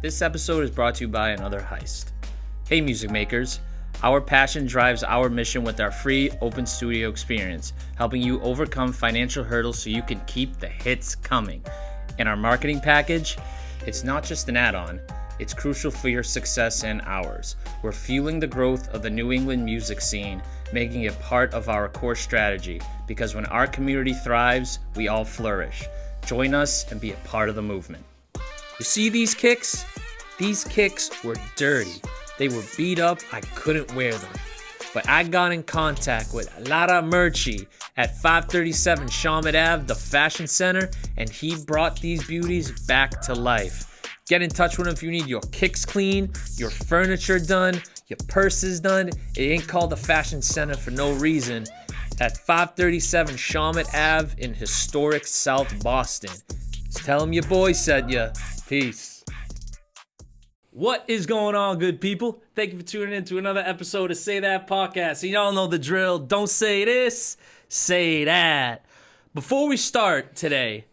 This episode is brought to you by Another Heist. Hey music makers, our passion drives our mission with our free open studio experience, helping you overcome financial hurdles so you can keep the hits coming. In our marketing package, it's not just an add-on, it's crucial for your success and ours. We're fueling the growth of the New England music scene, making it part of our core strategy, because when our community thrives, we all flourish. Join us and be a part of the movement. You see these kicks? These kicks were dirty. They were beat up, I couldn't wear them. But I got in contact with Lara Murchie at 537 Shawmut Ave, the fashion center, and he brought these beauties back to life. Get in touch with him if you need your kicks clean, your furniture done, your purses done. It ain't called the fashion center for no reason. At 537 Shawmut Ave in historic South Boston. Just tell him your boy said ya. Peace. What is going on, good people? Thank you for tuning in to another episode of Say That Podcast. Y'all know the drill. Don't say this, say that. Before we start today,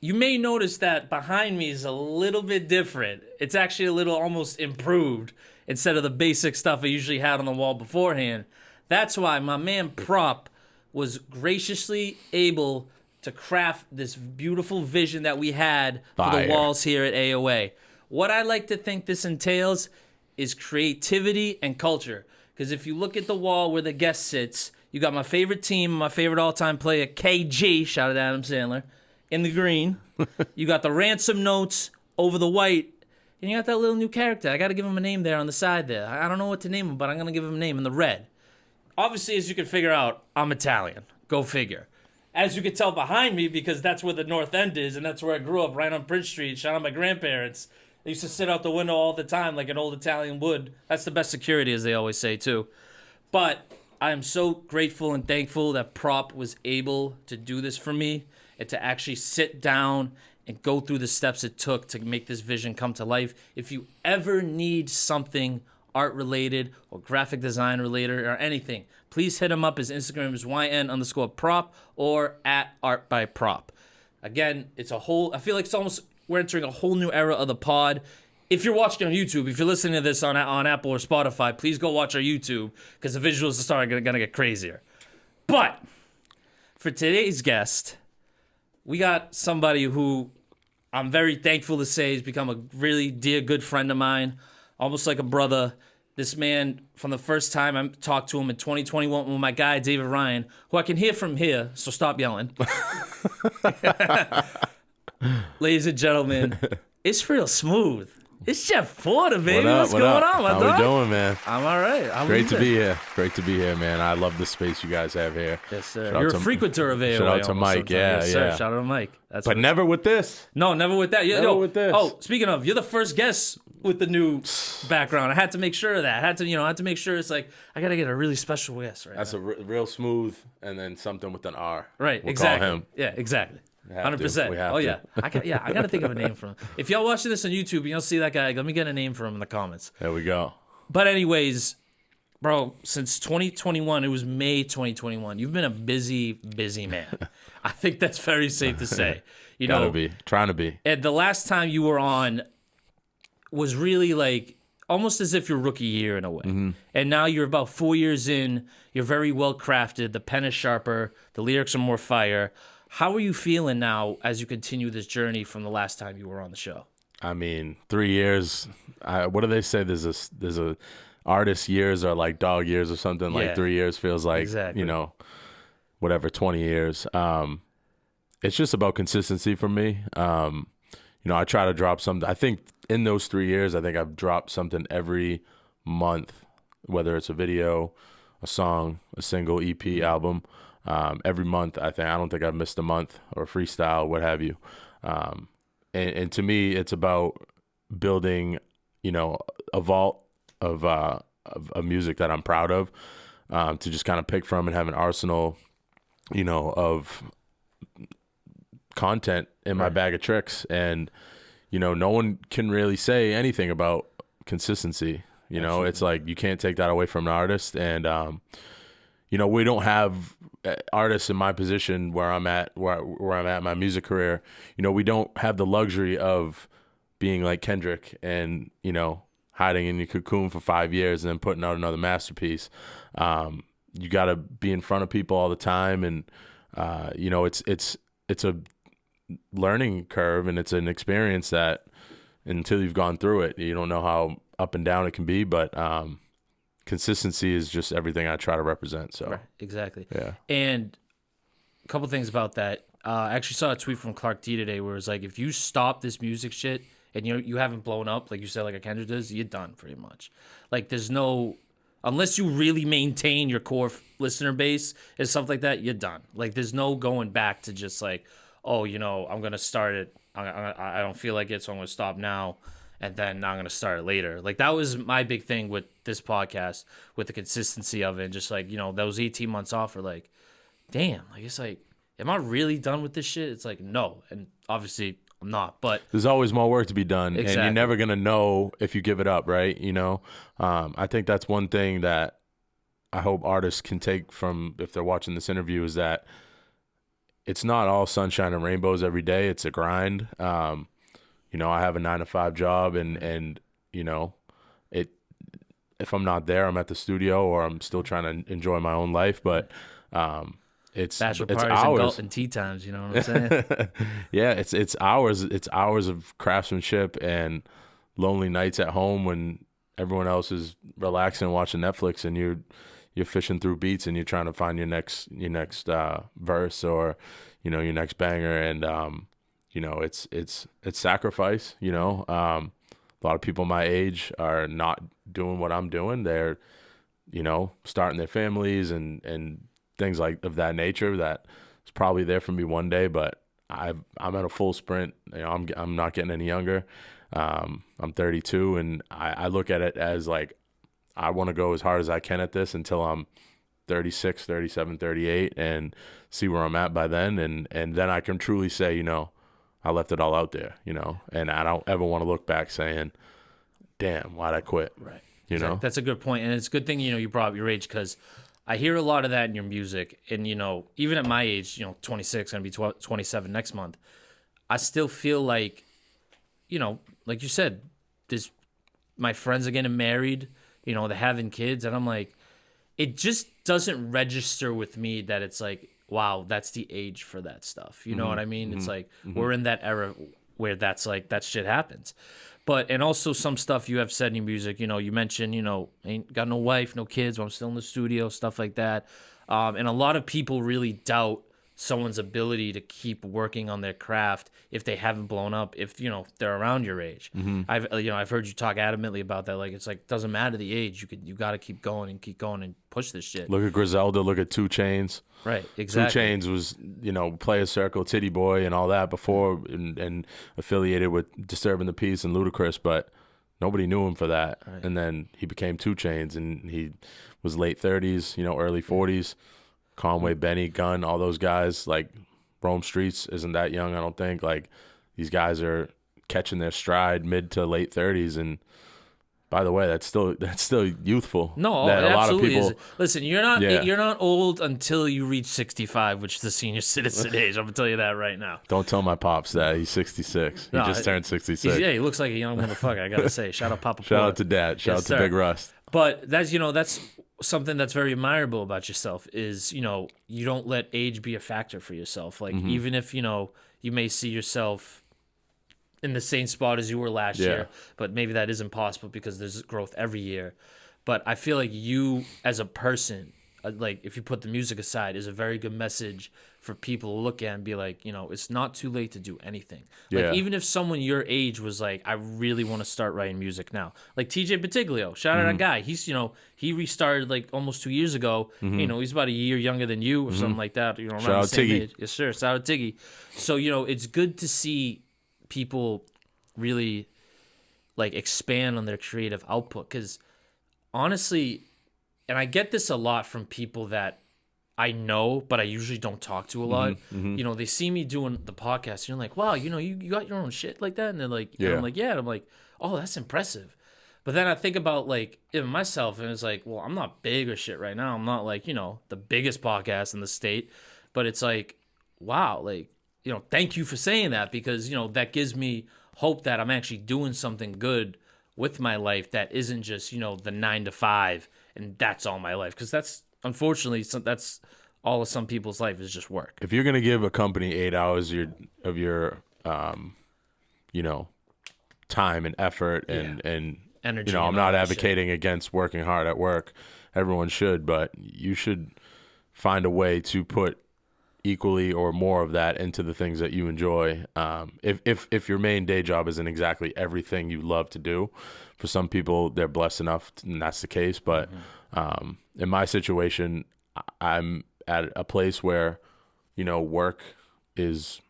you may notice that behind me is a little bit different. It's actually a little almost improved instead of the basic stuff I usually had on the wall beforehand. That's why my man Prop was graciously able to craft this beautiful vision that we had for the walls here at AOA. What I like to think this entails is creativity and culture. Because if you look at the wall where the guest sits, you got my favorite team, my favorite all-time player, KG, shout out to Adam Sandler, in the green. You got the ransom notes over the white, and you got that little new character. I got to give him a name there on the side there. I don't know what to name him, but I'm going to give him a name in the red. Obviously, as you can figure out, I'm Italian. Go figure. As you can tell behind me, because that's where the North End is, and that's where I grew up, right on Prince Street. Shout out my grandparents. They used to sit out the window all the time like an old Italian would. That's the best security, as they always say, too. But I am so grateful and thankful that Prop was able to do this for me and to actually sit down and go through the steps it took to make this vision come to life. If you ever need something art-related or graphic design-related or anything, please hit him up. His Instagram is YN_prop or at artbyprop. Again, it's a whole, I feel like it's almost, we're entering a whole new era of the pod. If you're watching on YouTube, if you're listening to this on Apple or Spotify, please go watch our YouTube because the visuals are going to get crazier. But for today's guest, we got somebody who I'm very thankful to say has become a really dear, good friend of mine, almost like a brother. This man, from the first time I talked to him in 2021 with my guy, David Ryan, who I can hear from here, so stop yelling. Ladies and gentlemen, it's real smooth. It's Jeff Porter, baby. What's going on, my dog? How we doing, man? I'm all right. Great to be here. Great to be here, man. I love the space you guys have here. Yes, sir. You're a frequentor of AOA. Shout out to Mike. Yeah, yes, yeah. Sir. Shout out to Mike. But never with this. No, never with that. Never with this. Oh, speaking of, you're the first guest with the new background. I had to make sure of that. I had to make sure it's like, I got to get a really special guest right That's now. a real smooth and then something with an R. Right, we'll exactly. Call him. Yeah, exactly. 100%. We have oh, to. yeah. I got to think of a name for him. If y'all watching this on YouTube and you'll see that guy, let me get a name for him in the comments. There we go. But anyways, bro, since 2021, it was May 2021, you've been a busy, busy man. I think that's very safe to say. You Gotta know, be. Trying to be. And the last time you were on was really like almost as if your rookie year in a way. Mm-hmm. And now you're about 4 years in. You're very well crafted. The pen is sharper. The lyrics are more fire. How are you feeling now as you continue this journey from the last time you were on the show? I mean, 3 years. What do they say? There's a artist years are like dog years or something. Like 3 years feels like, exactly. 20 years. It's just about consistency for me. I try to drop something. I think in those 3 years, I think I've dropped something every month, whether it's a video, a song, a single EP album. Every month, I don't think I've missed a month or freestyle, what have you. And to me, it's about building, a vault of music that I'm proud of, to just kind of pick from and have an arsenal, of content in my bag of tricks. And, no one can really say anything about consistency. It's like you can't take that away from an artist. And, we don't have artists in my position where I'm at, where I'm at in my music career. We don't have the luxury of being like Kendrick and, you know, hiding in your cocoon for 5 years and then putting out another masterpiece. You got to be in front of people all the time. And, you know, it's a learning curve, and it's an experience that until you've gone through it, you don't know how up and down it can be. But consistency is just everything I try to represent. So right, exactly. Yeah. And a couple things about that. I actually saw a tweet from Clark D today where it was like, if you stop this music shit and you haven't blown up, like you said, like a Kendrick does, you're done pretty much. Like there's no, unless you really maintain your core listener base and stuff like that, you're done. Like there's no going back to just like, oh, you know, I'm going to start it. I don't feel like it, so I'm going to stop now. And then I'm going to start it later. Like that was my big thing with this podcast, with the consistency of it. And just like, you know, those 18 months off are like, damn, like it's like, am I really done with this shit? It's like, no. And obviously I'm not, but there's always more work to be done. Exactly. And you're never going to know if you give it up, right? You know, I think that's one thing that I hope artists can take from, if they're watching this interview, is that it's not all sunshine and rainbows every day. It's a grind. You know, I have a 9-to-5 job, and you know, if I'm not there, I'm at the studio or I'm still trying to enjoy my own life. But it's bachelor it's parties hours and tea times. You know what I'm saying? Yeah, it's hours. It's hours of craftsmanship and lonely nights at home when everyone else is relaxing and watching Netflix, and you're fishing through beats and you're trying to find your next verse or, you know, your next banger. And you know, it's sacrifice. You know, a lot of people my age are not doing what I'm doing. They're, you know, starting their families and things like of that nature. That is probably there for me one day, but I'm at a full sprint. You know, I'm not getting any younger. I'm 32, and I look at it as like, I want to go as hard as I can at this until I'm 36, 37, 38, and see where I'm at by then. And then I can truly say, you know, I left it all out there, you know, and I don't ever want to look back saying, damn, why'd I quit? Right. You know, that's a good point. And it's a good thing, you know, you brought up your age, because I hear a lot of that in your music. And, you know, even at my age, you know, 26, going to be 27 next month, I still feel like, you know, like you said, my friends are getting married, you know, they're having kids. And I'm like, it just doesn't register with me that it's like, wow, that's the age for that stuff. You know what I mean? It's like, we're in that era where that's like, that shit happens. But, and also some stuff you have said in your music, you know, you mentioned, you know, ain't got no wife, no kids, but I'm still in the studio, stuff like that. And a lot of people really doubt someone's ability to keep working on their craft if they haven't blown up, if, you know, they're around your age. I've heard you talk adamantly about that. Like, it's like, doesn't matter the age. You got to keep going and push this shit. Look at Griselda, look at 2 Chainz. Right, exactly. 2 Chainz was, you know, Player Circle, Titty Boy, and all that before, and affiliated with Disturbing the Peace and Ludacris, but nobody knew him for that. Right. And then he became 2 Chainz, and he was late 30s, you know, early 40s. Conway, Benny, Gunn, all those guys, like Rome Streets isn't that young, I don't think. Like, these guys are catching their stride mid to late 30s, and by the way, that's still youthful. No, that it a lot absolutely of people, is. Listen, you're not old until you reach 65, which is the senior citizen age. I'm gonna tell you that right now. Don't tell my pops that. He's 66. He just turned 66. Yeah, he looks like a young motherfucker. I gotta say, shout out Papa. Shout out to Dad. Shout out to Big Rust. But that's something that's very admirable about yourself is, you know, you don't let age be a factor for yourself. Like, even if, you know, you may see yourself in the same spot as you were last year, but maybe that isn't possible because there's growth every year. But I feel like you as a person, like if you put the music aside, is a very good message for people to look at and be like, you know, it's not too late to do anything. Like, even if someone your age was like, I really want to start writing music now. Like TJ Batiglio, shout out that guy. He's, you know, he restarted like almost 2 years ago. You know, he's about a year younger than you or something like that. You know, around the same age. Yes, sir. Shout out Tiggy. So, you know, it's good to see people really like expand on their creative output, because honestly, and I get this a lot from people that I know, but I usually don't talk to a lot. You know, they see me doing the podcast, and you're like, wow, you know, you got your own shit like that? And they're like, and I'm like, yeah. And I'm like, oh, that's impressive. But then I think about like even myself, and it's like, well, I'm not big or shit right now. I'm not like, you know, the biggest podcast in the state, but it's like, wow, like, you know, thank you for saying that, because, you know, that gives me hope that I'm actually doing something good with my life that isn't just, the 9 to 5 and that's all my life. Because that's, unfortunately, that's all of some people's life is just work. If you're going to give a company 8 hours of your time and effort and energy, I'm not advocating against working hard at work. Everyone should, but you should find a way to put equally or more of that into the things that you enjoy. If your main day job isn't exactly everything you love to do, for some people they're blessed enough and that's the case. But in my situation, I'm at a place where work is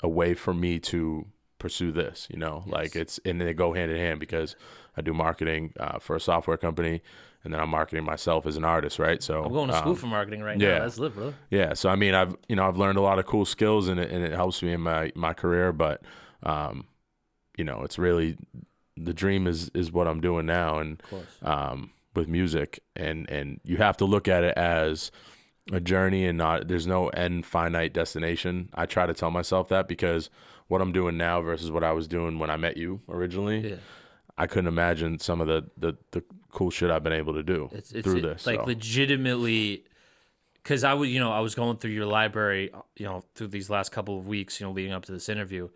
a way for me to pursue this. Like and they go hand in hand because I do marketing for a software company. And then I'm marketing myself as an artist, right? So I'm going to school for marketing right now. That's lit, bro. Yeah. So I mean, I've learned a lot of cool skills, and it helps me in my career. But it's really the dream is what I'm doing now, and with music, and you have to look at it as a journey, and there's no end finite destination. I try to tell myself that because what I'm doing now versus what I was doing when I met you originally. Yeah. I couldn't imagine some of the cool shit I've been able to do through this. Like legitimately, because I was going through your library, through these last couple of weeks, leading up to this interview,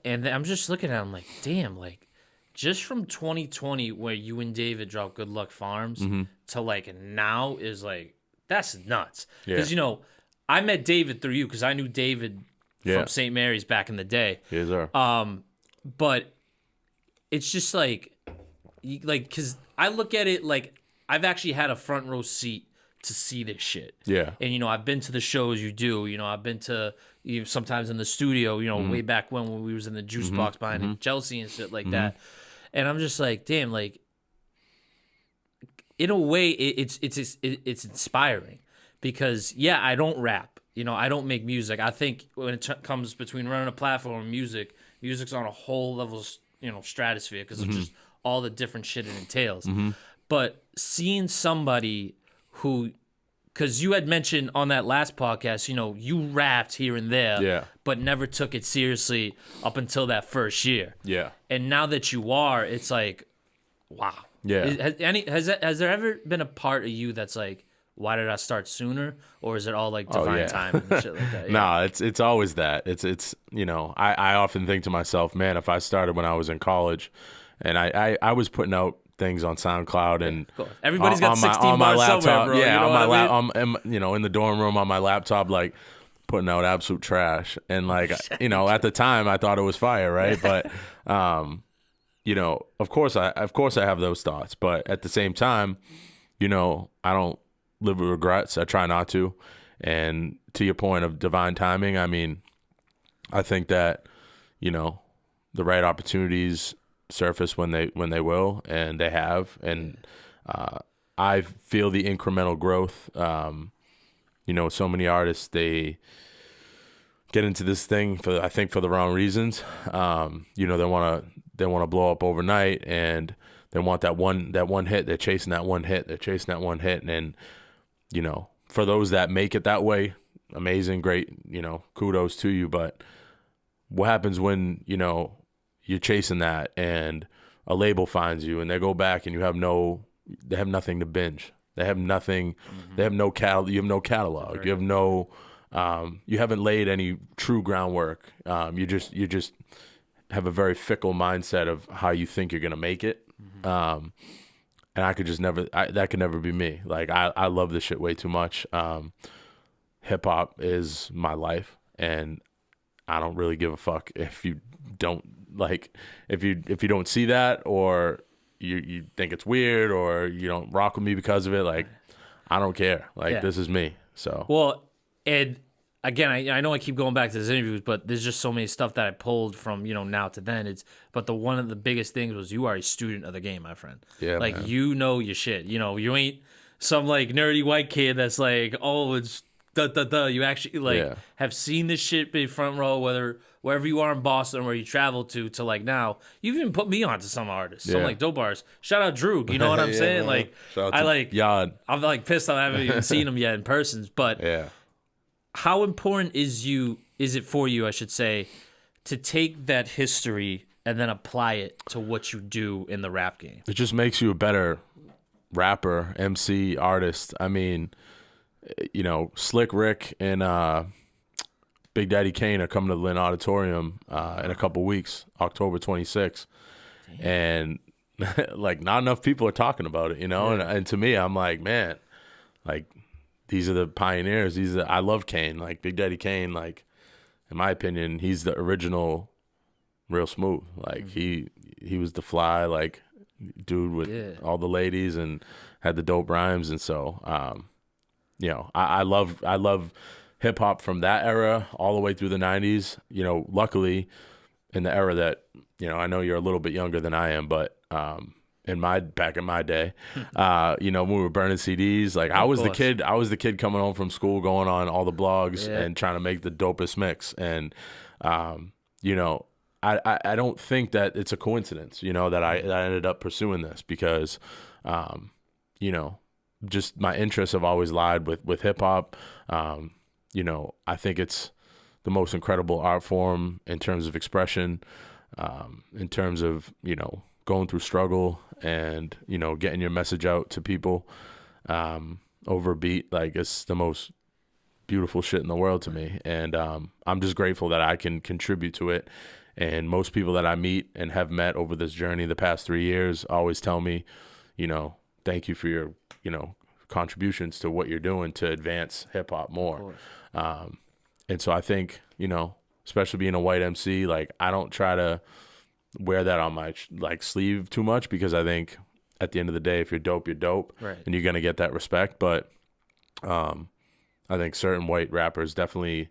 and I'm just looking at it, I'm like, damn, like just from 2020 where you and David dropped Good Luck Farms to like now is like, that's nuts. Because I met David through you because I knew David from St. Mary's back in the day. Yes, sir. But it's just like, because I look at it like I've actually had a front row seat to see this shit. Yeah. And, I've been to the shows you do. I've been to sometimes in the studio, way back when we was in the juice box behind Chelsea and shit like that. And I'm just like, damn, like, in a way, it's inspiring because, I don't rap. I don't make music. I think when it comes between running a platform and music's on a whole level stratosphere because of just all the different shit it entails. But seeing somebody who, because you had mentioned on that last podcast, you rapped here and there, but never took it seriously up until that first year. Yeah. And now that you are, it's like, wow. Yeah. Has there ever been a part of you that's like, why did I start sooner? Or is it all like divine time and shit like that? No, it's always that. It's I often think to myself, man, if I started when I was in college and I was putting out things on SoundCloud and everybody's got 16 bars laptop, somewhere, bro. Yeah, on my laptop, in the dorm room on my laptop, like putting out absolute trash. And like, at the time I thought it was fire, right? But of course I have those thoughts, but at the same time, I don't live with regrets. I try not to. And to your point of divine timing, I mean, I think that, the right opportunities surface when they will, and they have. And I feel the incremental growth. So many artists, they get into this thing for the wrong reasons. They want to blow up overnight, and they want that one hit. They're chasing that one hit. And for those that make it that way, amazing, great, kudos to you. But what happens when, you're chasing that and a label finds you and they go back and they have nothing to binge. They have nothing. They have no you have no catalog. You have no, you haven't laid any true groundwork. You just have a very fickle mindset of how you think you're going to make it. And I could just never, that could never be me. Like, I love this shit way too much. Hip hop is my life, and I don't really give a fuck if you don't if you don't see that, or you think it's weird, or you don't rock with me because of it. Like, I don't care. Like, this is me. So, well, and again, I know I keep going back to this interviews, but there's just so many stuff that I pulled from, now to then. But one of the biggest things was you are a student of the game, my friend. Yeah, like, man. Your shit. You ain't some like nerdy white kid that's like, oh, it's You actually have seen this shit be front row, wherever you are in Boston or where you travel to like now. You've even put me on to some artists, some like dope artists. Shout out Drew. You know what I'm saying? Man. Like, Yod. I'm like pissed I haven't even seen him yet in person. But how important is it for you, I should say, to take that history and then apply it to what you do in the rap game? It just makes you a better rapper, MC, artist. I mean, you know, Slick Rick and Big Daddy Kane are coming to the Lynn Auditorium in a couple weeks, October 26th. And like not enough people are talking about it, you know? Yeah. And to me, I'm like, man, like these are the pioneers. I love Kane, like Big Daddy Kane, like in my opinion, he's the original Real Smooth. Like he was the fly, like dude with all the ladies and had the dope rhymes. And so, you know, I love hip hop from that era all the way through the 90s. You know, luckily in the era that, you know, I know you're a little bit younger than I am, but back in my day, you know, when we were burning CDs, like I was the kid coming home from school, going on all the blogs and trying to make the dopest mix. And, you know, I don't think that it's a coincidence, you know, that I ended up pursuing this because, you know, just my interests have always lied with hip hop. You know, I think it's the most incredible art form in terms of expression, in terms of, you know, going through struggle and, you know, getting your message out to people over a beat. Like it's the most beautiful shit in the world to me. And I'm just grateful that I can contribute to it. And most people that I meet and have met over this journey the past 3 years always tell me, you know, thank you for your, you know, contributions to what you're doing to advance hip hop more. And so I think, you know, especially being a white MC, like I don't try to wear that on my like sleeve too much because I think at the end of the day, if you're dope, you're dope, Right. and you're gonna get that respect. But I think certain white rappers definitely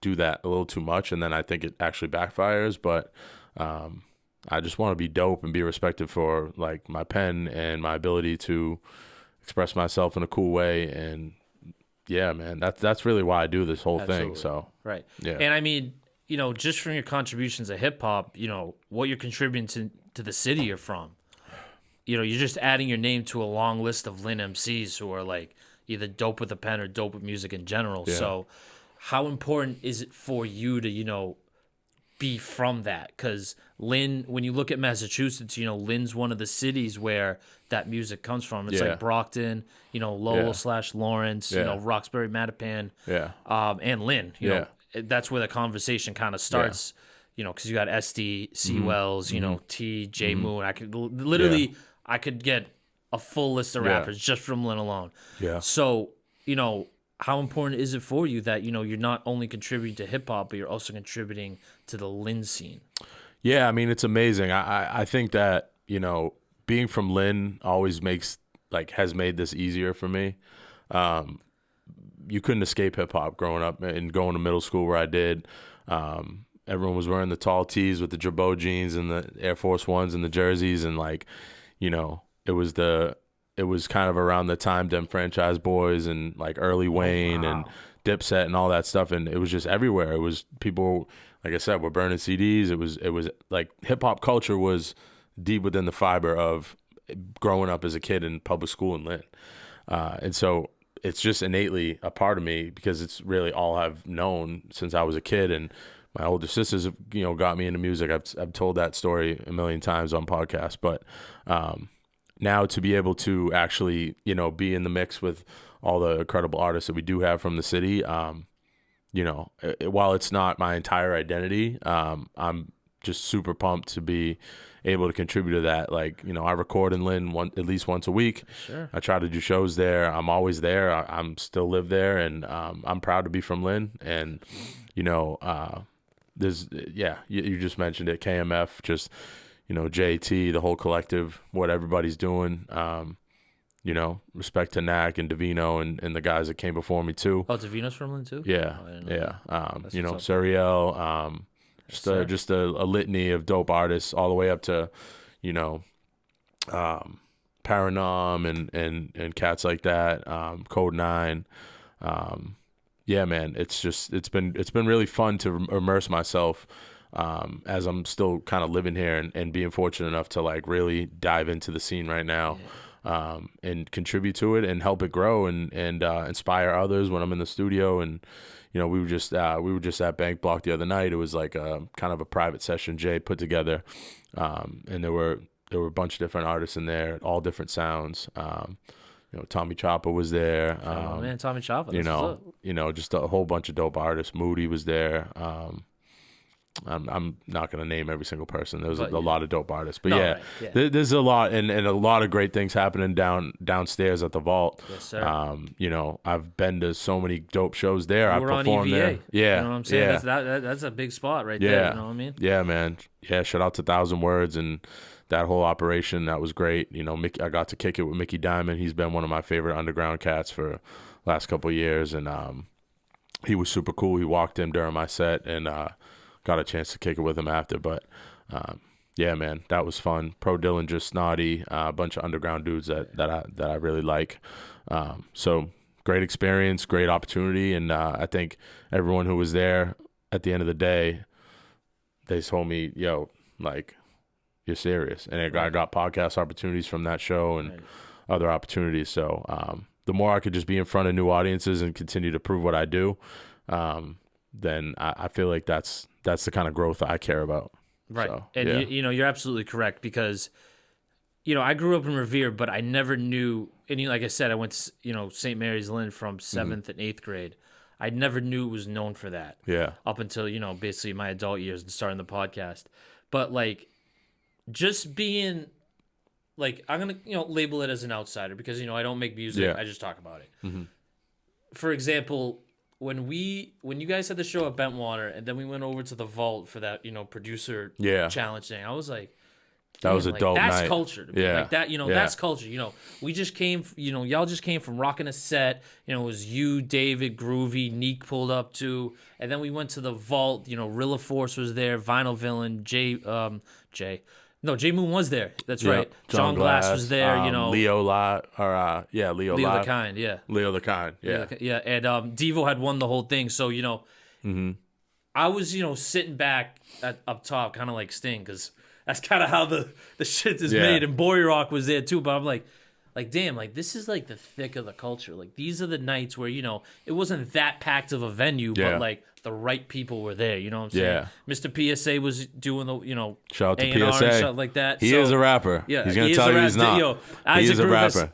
do that a little too much, and then I think it actually backfires. But I just want to be dope and be respected for like my pen and my ability to express myself in a cool way. And yeah, man, that's really why I do this whole thing. So right. Yeah. And I mean, you know, just from your contributions to hip hop, you know, what you're contributing to the city you're from. You know, you're just adding your name to a long list of Lynn MCs who are like either dope with a pen or dope with music in general. Yeah. So how important is it for you to, you know, be from that? Because Lynn, when you look at Massachusetts, you know, Lynn's one of the cities where that music comes from. It's like Brockton, you know, Lowell / Lawrence, you know, Roxbury, Mattapan, and Lynn. You know, that's where the conversation kind of starts. You know, because you got SD, C. Wells, you know, T. J. Moon. I could literally, I could get a full list of rappers just from Lynn alone. Yeah. So, you know, how important is it for you that, you know, you're not only contributing to hip hop, but you're also contributing to the Lynn scene? Yeah, I mean, it's amazing. I think that, you know, being from Lynn always has made this easier for me. You couldn't escape hip hop growing up and going to middle school where I did. Everyone was wearing the tall tees with the Jabot jeans and the Air Force Ones and the jerseys. And like, you know, it was kind of around the time them Franchise Boys and like early Wayne and Dipset and all that stuff. And it was just everywhere. It was people, like I said, were burning CDs. It was like hip hop culture was deep within the fiber of growing up as a kid in public school in Lynn. And so it's just innately a part of me because it's really all I've known since I was a kid. And my older sisters have, you know, got me into music. I've told that story a million times on podcasts, but now to be able to actually, you know, be in the mix with all the incredible artists that we do have from the city, you know, while it's not my entire identity, I'm just super pumped to be able to contribute to that. Like, you know, I record in Lynn at least once a week. Sure. I try to do shows there. I'm always there. I'm still live there, and I'm proud to be from Lynn. And, you know, you just mentioned it, KMF, just, you know, JT, the whole collective, what everybody's doing. You know, respect to Knack and Davino and the guys that came before me too. Oh, Davino's from Lynn too? Yeah, you know, Suriel, just a litany of dope artists all the way up to, you know, Paranom and cats like that, Code 9. Yeah, man, it's been really fun to immerse myself as I'm still kind of living here and being fortunate enough to like really dive into the scene right now. And contribute to it and help it grow and inspire others when I'm in the studio. And, we were just at Bank Block the other night. It was like a kind of a private session Jay put together, and there were a bunch of different artists in there, all different sounds. Tommy Chopper was there. Oh man, Tommy Chopper. Just a whole bunch of dope artists. Moody was there. I'm not gonna name every single person. There was a lot of dope artists, but there's a lot and a lot of great things happening downstairs at the Vault. Yes, sir. I've been to so many dope shows there. I performed there. Yeah, you know what I'm saying. That's a big spot right there. You know what I mean? Yeah, man. Yeah, shout out to 1,000 Words and that whole operation. That was great. I got to kick it with Mickey Diamond. He's been one of my favorite underground cats for last couple of years, and he was super cool. He walked in during my set and got a chance to kick it with him after. But yeah, man, that was fun. Pro Dillinger, Snotty, a bunch of underground dudes that I really like. So great experience, great opportunity, and I think everyone who was there at the end of the day, they told me, yo, like, you're serious. And I got podcast opportunities from that show and other opportunities. So the more I could just be in front of new audiences and continue to prove what I do, then I feel like that's the kind of growth I care about. Right. So, and you're absolutely correct, because I grew up in Revere, but I never knew, and like I said, I went to St. Mary's Lynn from 7th and 8th grade. I never knew it was known for that. Yeah. Up until basically my adult years and starting the podcast. But like, just being like, I'm gonna label it as an outsider, because I don't make music. Yeah. I just talk about it. For example, when you guys had the show at Bentwater, and then we went over to the Vault for that producer challenge thing, I was like, that was a dope night. That's culture to me. Yeah. Like that, that's culture. We just came, y'all just came from rocking a set. It was you, David, Groovy, Neek pulled up too. And then we went to the Vault. Rilla Force was there, Vinyl Villain, Jay Moon was there. That's right. John Glass was there, Leo Lot, or Leo Lot. the Kind, yeah. Leo the Kind, yeah. Yeah, and Devo had won the whole thing. So, I was, sitting back up top, kind of like Sting, because that's kind of how the shit is made. And Boy Rock was there too, but I'm like, damn, like, this is like the thick of the culture. Like, these are the nights where, it wasn't that packed of a venue, but like, the right people were there, you know what I'm saying? Yeah. Mr. PSA was doing the, shout out to A&R PSA and stuff like that. He is a rapper. Yeah, he's gonna tell you he's not. He is a rapper.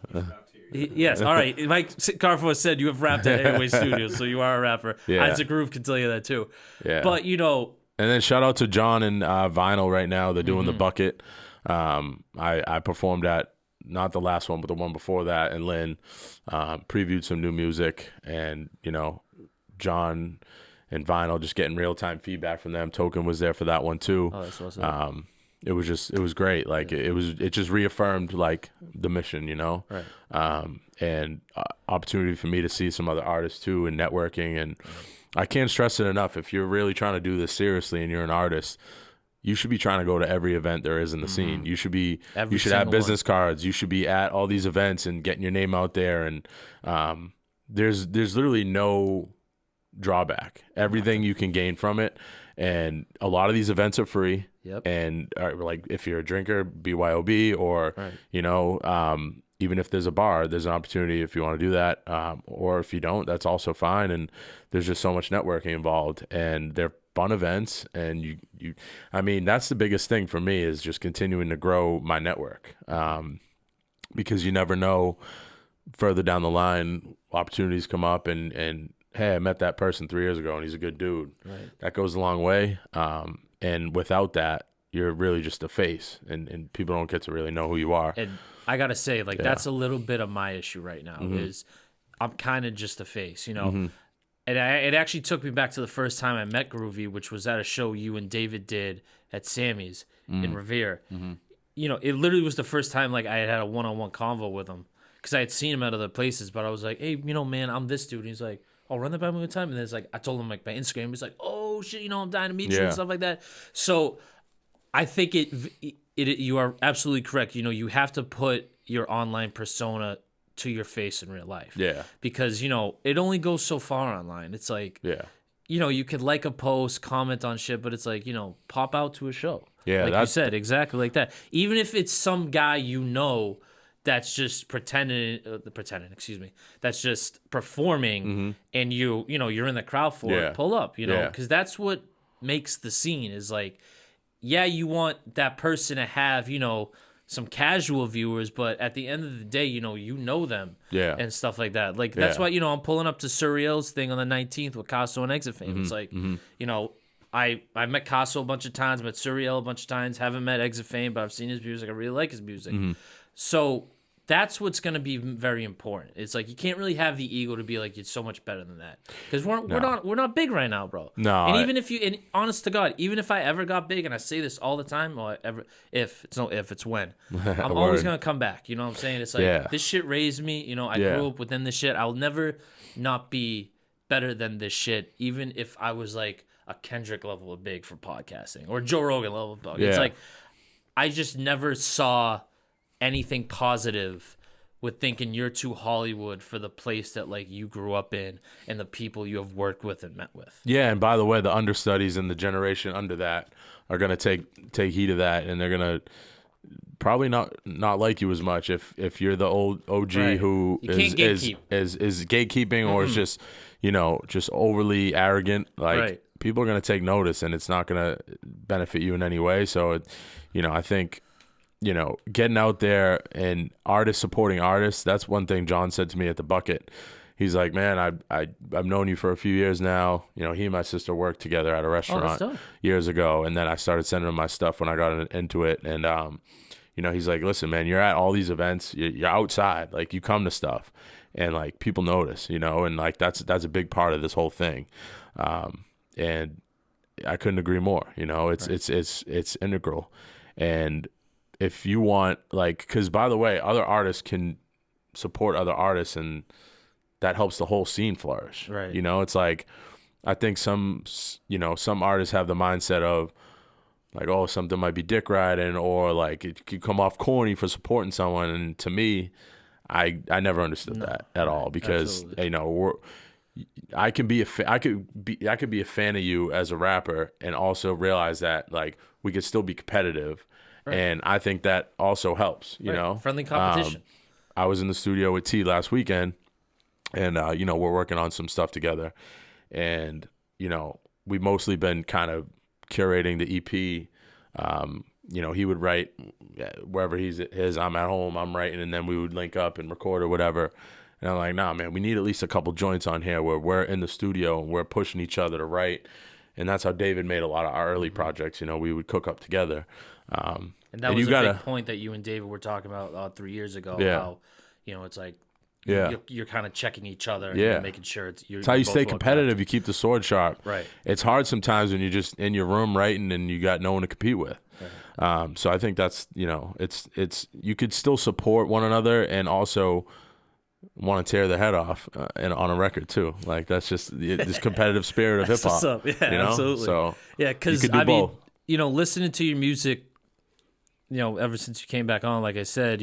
Yes, all right. Mike Carfor said you have rapped at Airway Studios, so you are a rapper. Yeah. Isaac Groove can tell you that too. Yeah. But and then shout out to John and Vinyl right now. They're doing the bucket. I performed at, not the last one, but the one before that, and Lynn previewed some new music, and John and Vinyl just getting real-time feedback from them. Token was there for that one too. Oh, that's what's up. It was great. Like, it just reaffirmed like the mission, Right. And opportunity for me to see some other artists too, and networking. And I can't stress it enough. If you're really trying to do this seriously and you're an artist, you should be trying to go to every event there is in the scene. You should have business cards. You should be at all these events and getting your name out there. And there's literally no drawback. Everything you can gain from it. And a lot of these events are free. Yep. And like, if you're a drinker, BYOB, or even if there's a bar, there's an opportunity if you want to do that. Or if you don't, that's also fine. And there's just so much networking involved, and they're fun events. And I mean, that's the biggest thing for me, is just continuing to grow my network. Because you never know, further down the line, opportunities come up, and hey, I met that person 3 years ago and he's a good dude. Right. That goes a long way. And without that, you're really just a face, and people don't get to really know who you are. And I got to say, like, that's a little bit of my issue right now, is I'm kind of just a face, And it actually took me back to the first time I met Groovy, which was at a show you and David did at Sammy's in Revere. It literally was the first time, like, I had a one-on-one convo with him, because I had seen him at other places, but I was like, hey, man, I'm this dude. And he's like, oh, run that by me one time. And then it's like, I told him, like, my Instagram. He's like, oh shit, I'm dying to meet you and stuff like that. So I think you are absolutely correct. You have to put your online persona to your face in real life. Yeah. Because, it only goes so far online. It's like, you could like a post, comment on shit, but it's like, pop out to a show. Yeah. Like you said, exactly like that. Even if it's some guy that's just excuse me, that's just performing, and you're in the crowd for it, pull up, because that's what makes the scene is like, yeah, you want that person to have, some casual viewers, but at the end of the day, you know them, and stuff like that. Like that's why I'm pulling up to Surreal's thing on the 19th with Casso and Exit Fame. It's like I met Casso a bunch of times, met Surreal a bunch of times, haven't met Exit Fame, but I've seen his music. I really like his music. So that's what's going to be very important. It's like you can't really have the ego to be like, it's so much better than that, because we're not big right now, bro. No, and even and honest to God, even if I ever got big, and I say this all the time, or it's when, I'm always gonna come back. You know what I'm saying? It's like this shit raised me. I grew up within this shit. I'll never not be better than this shit, even if I was like a Kendrick level of big for podcasting or Joe Rogan level of podcasting. It's like I just never saw anything positive with thinking you're too Hollywood for the place that like you grew up in and the people you have worked with and met with. Yeah, and by the way, the understudies and the generation under that are gonna take heed of that, and they're gonna probably not like you as much if you're the old OG who is gatekeeping or is just just overly arrogant. Like people are gonna take notice, and it's not gonna benefit you in any way. So, I think. Getting out there and supporting artists, that's one thing John said to me at the Bucket. He's like, man, I've known you for a few years now. He and my sister worked together at a restaurant years ago, and then I started sending him my stuff when I got into it. And, he's like, listen, man, you're at all these events. You're outside. Like, you come to stuff, and, like, people notice, and, like, that's a big part of this whole thing. And I couldn't agree more. It's integral. And if you want, like, because by the way, other artists can support other artists, and that helps the whole scene flourish. Right. It's like, I think some artists have the mindset of like, oh, something might be dick riding, or like it could come off corny for supporting someone. And to me, I never understood that at all, because I could be a fan of you as a rapper and also realize that like we could still be competitive. Right. And I think that also helps, friendly competition. I was in the studio with T last weekend, and we're working on some stuff together, and we've mostly been kind of curating the EP. He would write wherever I'm at home, I'm writing, and then we would link up and record or whatever. And I'm like, nah, man, we need at least a couple joints on here where we're in the studio and we're pushing each other to write. And that's how David made a lot of our early projects. We would cook up together. And that was a big point that you and David were talking about 3 years ago. Yeah. How, it's like you're kind of checking each other and making sure it's how you stay competitive. You keep the sword sharp. Right. It's hard sometimes when you're just in your room writing and you got no one to compete with. Right. So I think that's, it's you could still support one another and also want to tear the head off and on a record too. Like that's just this competitive spirit of hip hop. What's up? Yeah, absolutely. So because listening to your music, ever since you came back on, like I said,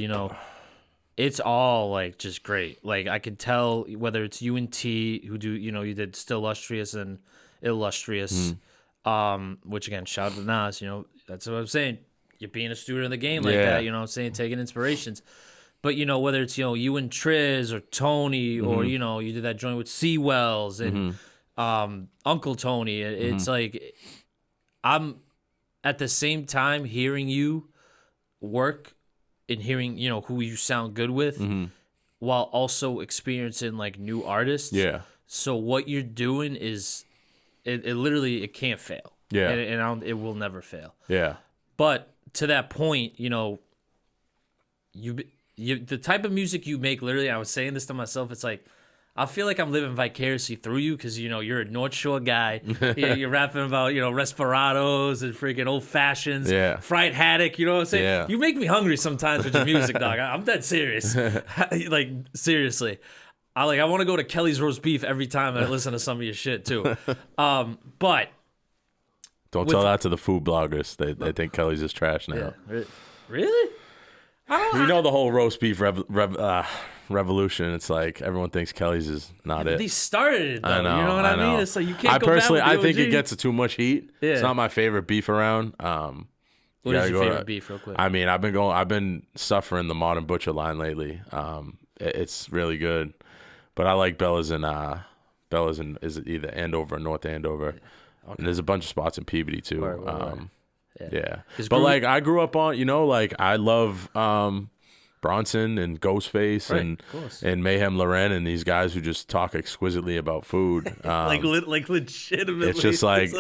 it's all like just great. Like I could tell whether it's you and T who do, you did Still Illustrious and Illustrious, which again, shout out to Nas. That's what I'm saying. You're being a student of the game like that. I'm saying, taking inspirations. But, whether it's, you and Triz or Tony or, you did that joint with Seawells and Uncle Tony. It's like I'm at the same time hearing you work and hearing, who you sound good with while also experiencing like new artists. Yeah. So what you're doing is it literally, it can't fail. Yeah. And it will never fail. Yeah. But to that point, the type of music you make, literally, I was saying this to myself, it's like, I feel like I'm living vicariously through you because, you're a North Shore guy. You're rapping about, Resperados and freaking Old Fashions, fried haddock, you know what I'm saying? Yeah. You make me hungry sometimes with your music, dog. I'm dead serious. Like, seriously. I want to go to Kelly's Roast Beef every time I listen to some of your shit, too. But... Don't tell that to the food bloggers. They think Kelly's is trash now. Yeah. Really? The whole roast beef revolution. It's like everyone thinks Kelly's is not it. They started it, though. I know, you know what I mean? It's like you can't go personally, back with I think it gets too much heat. Yeah. It's not my favorite beef around. What is your favorite beef, real quick? I mean, I've been suffering the Modern Butcher line lately. It's really good, but I like Bella's in is it either Andover or North Andover, okay. And there's a bunch of spots in Peabody too. Right. Yeah. But like I grew up on, like I love Bronson and Ghostface and Mayhem Loren and these guys who just talk exquisitely about food. like legitimately. It's just like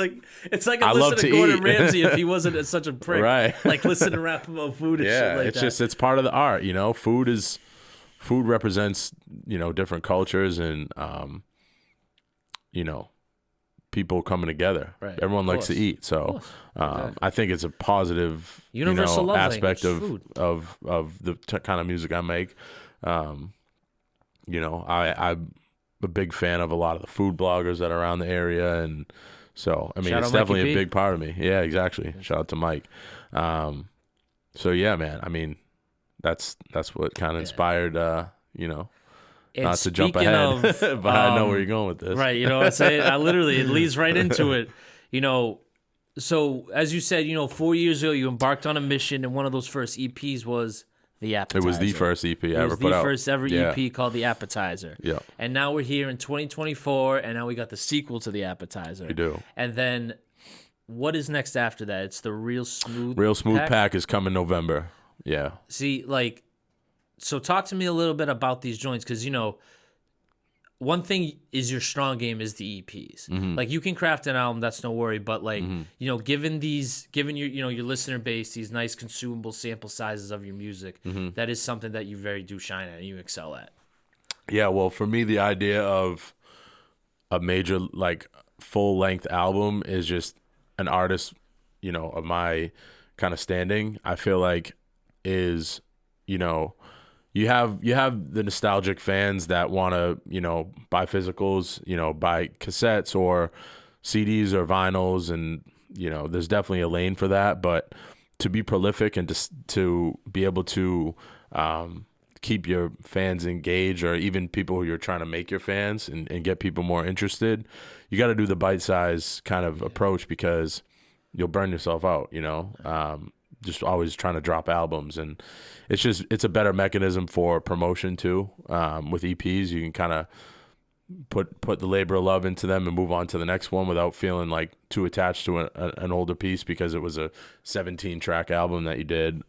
it's like I listen to Gordon Ramsay if he wasn't such a prick. Right. Like listen to rap about food and shit like that. It's part of the art, Food represents, different cultures and people coming together. Right. Everyone likes to eat, so exactly. I think it's a positive universal love aspect language, of the kind of music I make. I'm a big fan of a lot of the food bloggers that are around the area, and so I mean it's definitely a big part of me. Yeah, exactly. Shout out to Mike. So yeah, man. I mean, that's what kind of inspired. And not to jump ahead, but I know where you're going with this. Right, you know what I'm saying? It leads right into it. So as you said, 4 years ago, you embarked on a mission, and one of those first EPs was the Appetizer. It was the first EP I ever put out. The first ever EP called the Appetizer. Yeah. And now we're here in 2024, and now we got the sequel to the Appetizer. We do. And then what is next after that? It's the Real Smooth Pack is coming November. Yeah. See, so talk to me a little bit about these joints, because one thing is your strong game is the EPs. Mm-hmm. Like you can craft an album, that's no worry. But given your listener base, these nice consumable sample sizes of your music, that is something that you do shine at and you excel at. Yeah, well, for me, the idea of a major full length album is just an artist, of my kind of standing. I feel like is you have the nostalgic fans that want to, buy physicals, buy cassettes or CDs or vinyls. And, there's definitely a lane for that. But to be prolific and to be able to keep your fans engaged, or even people who you're trying to make your fans and get people more interested, you got to do the bite-size kind of approach, because you'll burn yourself out, just always trying to drop albums. And it's a better mechanism for promotion too. With EPs, you can kind of put the labor of love into them and move on to the next one without feeling like too attached to an older piece because it was a 17-track album that you did.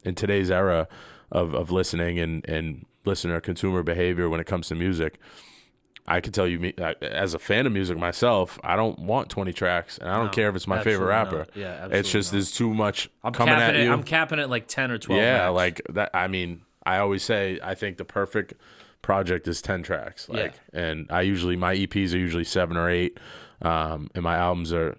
In today's era of listening and listener consumer behavior when it comes to music, I can tell you, as a fan of music myself, I don't want 20 tracks, and I don't care if it's my favorite rapper. Not. Yeah, absolutely it's just there's too much coming at you. I'm capping it like 10 or 12. Yeah, max. like that. I mean, I always say I think the perfect project is 10 tracks. And my EPs are usually 7 or 8, and my albums are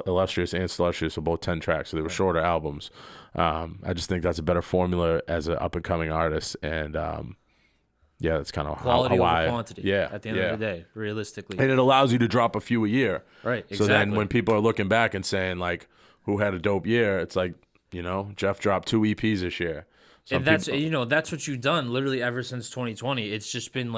Illustrious and Celestious are both 10 tracks, so they were shorter albums. I just think that's a better formula as an up and coming artist, and yeah, that's kind of quality how over quantity. Yeah, at the end of the day, realistically, and it allows you to drop a few a year. Right. Exactly. So then, when people are looking back and saying who had a dope year, it's like Jeff dropped 2 EPs this year. And that's what you've done literally ever since 2020. It's just been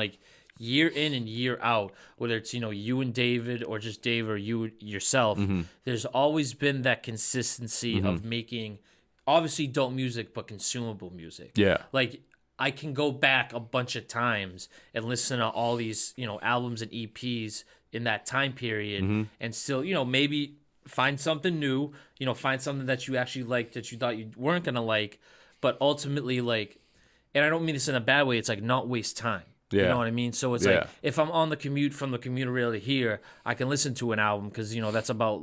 year in and year out, whether it's you and David or just Dave or you yourself. Mm-hmm. There's always been that consistency of making obviously dope music, but consumable music. Yeah, I can go back a bunch of times and listen to all these, albums and EPs in that time period and still, maybe find something new, find something that you actually liked that you thought you weren't going to like, but ultimately and I don't mean this in a bad way, it's not waste time. Yeah. You know what I mean? So it's if I'm on the commute from the commuter rail to here, I can listen to an album because, that's about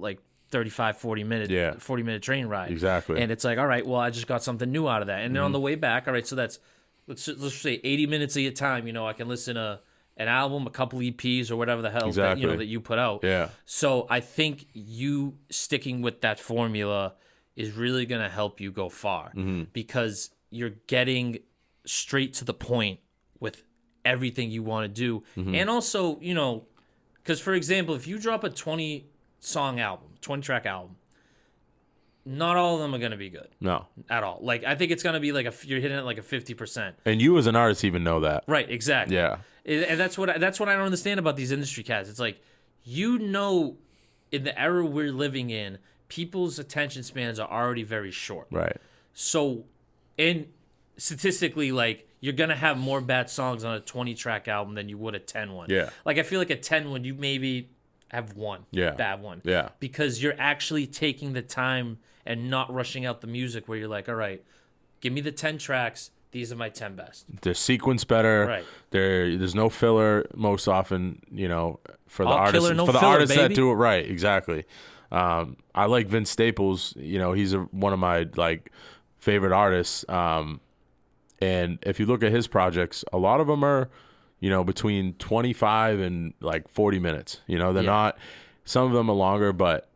35, 40 minute train ride. Exactly. And it's all right, well, I just got something new out of that. And then on the way back, all right, so that's, let's say 80 minutes of your time, I can listen to an album, a couple EPs or whatever the hell that you put out. Yeah. So I think you sticking with that formula is really going to help you go far because you're getting straight to the point with everything you want to do. And also, because for example, if you drop a 20-song album, 20-track album, not all of them are going to be good. No. At all. I think it's going to be you're hitting it a 50%. And you as an artist even know that. Right, exactly. Yeah. And that's what I don't understand about these industry cats. It's in the era we're living in, people's attention spans are already very short. Right. So, statistically, like, you're going to have more bad songs on a 20-track album than you would a 10 one. Yeah. Like, I feel like a 10 one, you maybe have one bad one. Yeah. Because you're actually taking the time and not rushing out the music where you're like, all right, give me the 10 tracks. These are my 10 best. They're sequenced better. Right. There's no filler most often, you know, for the All artists, killer, no for the filler, artists baby. that do it right. Exactly. I like Vince Staples. You know, he's one of my like favorite artists. And if you look at his projects, a lot of them are, you know, between 25 and like 40 minutes. You know, they're not. Some of them are longer, but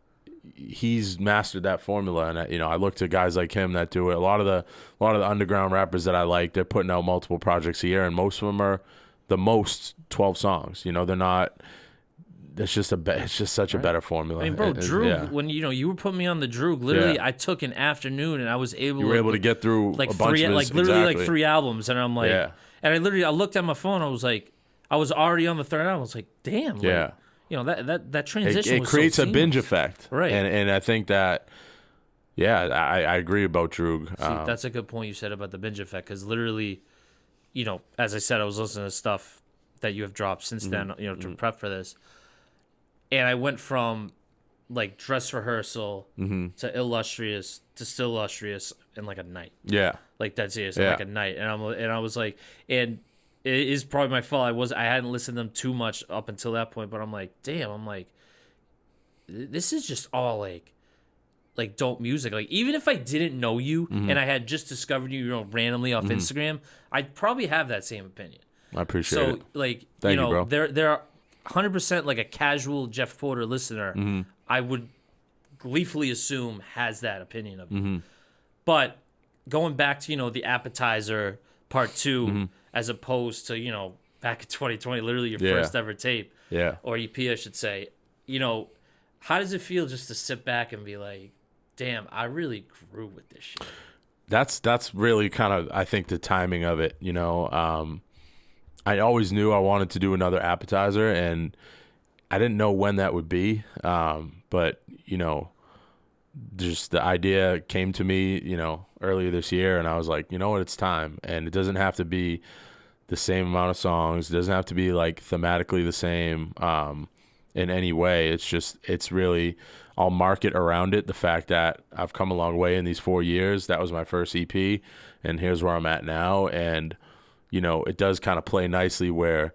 he's mastered that formula. And you know, I look to guys like him that do it. A lot of the underground rappers that I like, they're putting out multiple projects a year, and most of them are the most 12 songs. You know, they're not. It's just such a better formula. I mean, bro, Droog, when you were putting me on the Droog, literally, I took an afternoon and I was able. You were able to get through like a bunch of his, like 3 albums, and I'm like, and I looked at my phone. I was already on the third album. I was like, damn, like, you know, that transition. It creates a binge effect, right? And I think that, I agree about Droog. See, that's a good point you said about the binge effect, because literally, you know, as I said, I was listening to stuff that you have dropped since then, you know, to prep for this. And I went from like Dress Rehearsal to Illustrious to Still Illustrious in like a night. Yeah. Like that's it. Like a night. And I was like, and it is probably my fault. I hadn't listened to them too much up until that point, but I'm like, damn, this is just all like dope music. Like, even if I didn't know you and I had just discovered you, you know, randomly off Instagram, I'd probably have that same opinion. I appreciate it. So like, Thank you know, bro. there are 100% like a casual Jeff Porter listener, I would gleefully assume has that opinion of you. But going back to, you know, the Appetizer Part 2, as opposed to, you know, back in 2020, literally your first ever tape, or EP, I should say, you know, how does it feel just to sit back and be like, damn, I really grew with this shit? That's really kind of, I think, the timing of it, you know. I always knew I wanted to do another Appetizer, and I didn't know when that would be. But, you know, just the idea came to me, you know, earlier this year, and I was like, you know what, it's time. And it doesn't have to be the same amount of songs. It doesn't have to be like thematically the same in any way. It's really, I'll market around it the fact that I've come a long way in these 4 years. That was my first EP, and here's where I'm at now. And you know, it does kind of play nicely where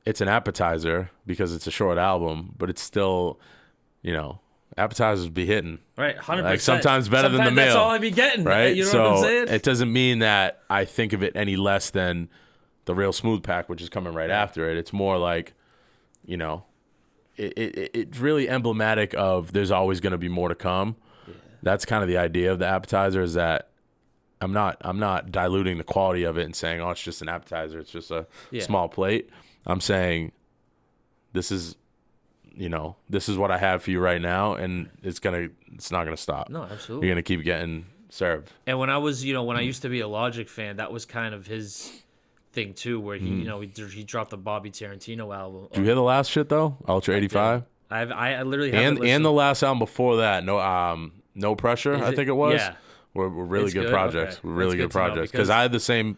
it's an appetizer because it's a short album, but it's still, you know, appetizers be hitting. Right, 100%. Like sometimes better than the meal. That's all I be getting, right? You know so what I'm saying? It doesn't mean that I think of it any less than the Real Smooth pack, which is coming right after it. It's more like, you know, it's really emblematic of there's always going to be more to come. Yeah. That's kind of the idea of the appetizer, is that I'm not diluting the quality of it and saying, oh, it's just an appetizer, it's just a small plate. I'm saying this is what I have for you right now, and it's not gonna stop. No, absolutely. You're gonna keep getting served. And when I was, you know, when I used to be a Logic fan, that was kind of his thing too, where he, you know, he dropped the Bobby Tarantino album. Did you hear the last shit though? Ultra 85. I literally haven't and the last album before that, No Pressure, I think it was. Yeah. We're really good projects. Okay. We're really good projects, because I had the same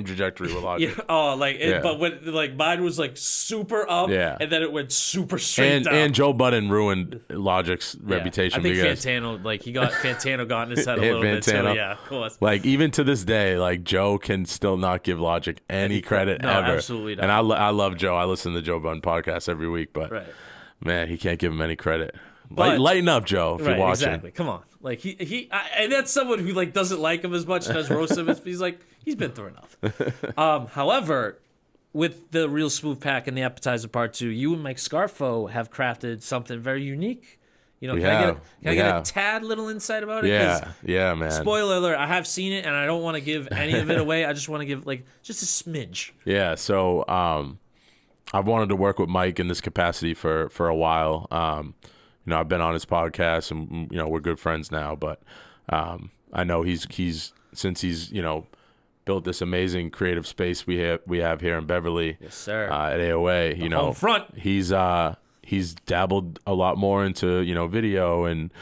trajectory with Logic. But when like mine was like super up, and then it went super straight down. And Joe Budden ruined Logic's reputation. I think because Fantano got in his head a little bit too. Yeah, of course. Like even to this day, like Joe can still not give Logic any credit ever. Absolutely not. And I love Joe. I listen to the Joe Budden podcast every week, but man, he can't give him any credit. Lighten up, Joe, if you're watching. Exactly. Come on. Like and that's someone who like doesn't like him as much and does roast him. He's like, he's been through enough. However, with the Real Smooth pack and the Appetizer Part 2, you and Mike Scarfo have crafted something very unique. You know, can I get a tad little insight about it? Yeah, man. Spoiler alert, I have seen it, and I don't want to give any of it away. I just want to give like just a smidge. Yeah, so I've wanted to work with Mike in this capacity for a while. You know, I've been on his podcast, and you know, we're good friends now. But I know he's since he's, you know, built this amazing creative space we have here in Beverly. Yes, sir. At AOA, you know, home front. He's he's dabbled a lot more into, you know, video and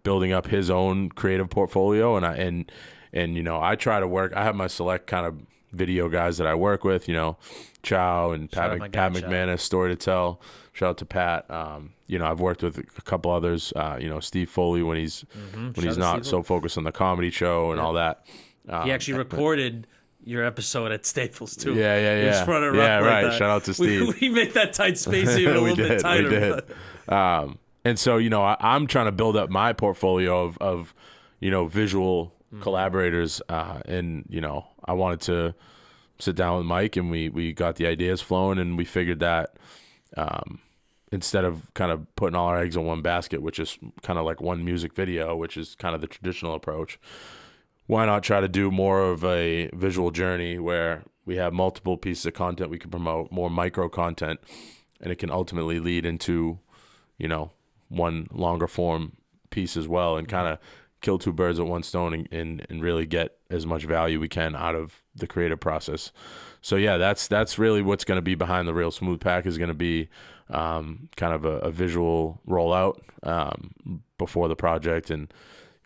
building up his own creative portfolio. And you know, I try to work. I have my select kind of video guys that I work with, you know, Chow and Pat McManus, Story to Tell. Shout out to Pat. You know, I've worked with a couple others. You know, Steve Foley when he's not so focused on the comedy show and all that. He actually recorded your episode at Staples too. Yeah. He was running yeah, right. Like Shout out to Steve. We make that tight space even a little bit tighter. We did. And so, you know, I'm trying to build up my portfolio of you know, visual collaborators. And, you know, I wanted to sit down with Mike and we got the ideas flowing, and we figured that instead of kind of putting all our eggs in one basket, which is kind of like one music video, which is kind of the traditional approach, why not try to do more of a visual journey where we have multiple pieces of content we can promote, more micro content, and it can ultimately lead into, you know, one longer form piece as well, and kind of kill two birds with one stone and really get as much value we can out of the creative process. So yeah, that's really what's going to be behind the Real Smooth Pack, is going to be kind of a visual rollout before the project, and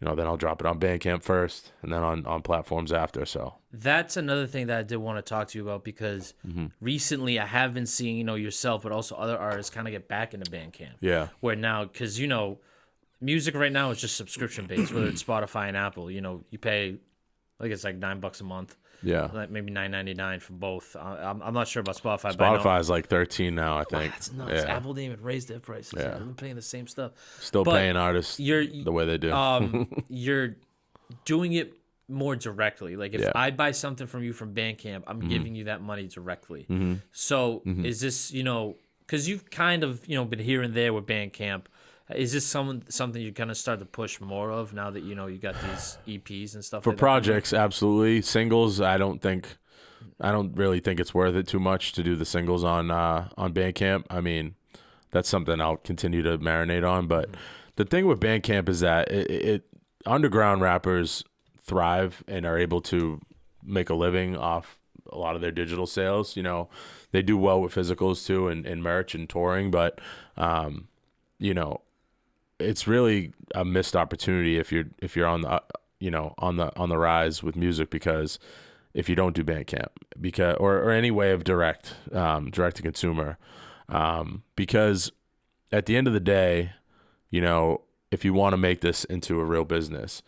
you know, then I'll drop it on Bandcamp first and then on platforms after. So that's another thing that I did want to talk to you about, because recently I have been seeing, you know, yourself, but also other artists kind of get back into Bandcamp. Yeah. Where now, because, you know, music right now is just subscription based, whether it's Spotify and Apple. You know, you pay, I think it's like $9 a month. Yeah. Like maybe $9.99 for both. I'm not sure about Spotify. Spotify is like $13 now, I think. That's nuts. Yeah. Apple didn't even raise their prices. Yeah. They've been paying the same stuff. Still paying artists the way they do. You're doing it more directly. Like if I buy something from you from Bandcamp, I'm giving you that money directly. So is this, you know, because you've kind of, you know, been here and there with Bandcamp. Is this something you're gonna start to push more of now that, you know, you got these EPs and stuff? For like projects, absolutely. Singles, I don't really think it's worth it too much to do the singles on Bandcamp. I mean, that's something I'll continue to marinate on. But the thing with Bandcamp is that it underground rappers thrive and are able to make a living off a lot of their digital sales. You know, they do well with physicals too, and merch and touring, but you know, it's really a missed opportunity if you're on the on the rise with music, because if you don't do Bandcamp, because or any way of direct to consumer, because at the end of the day, you know, if you want to make this into a real business,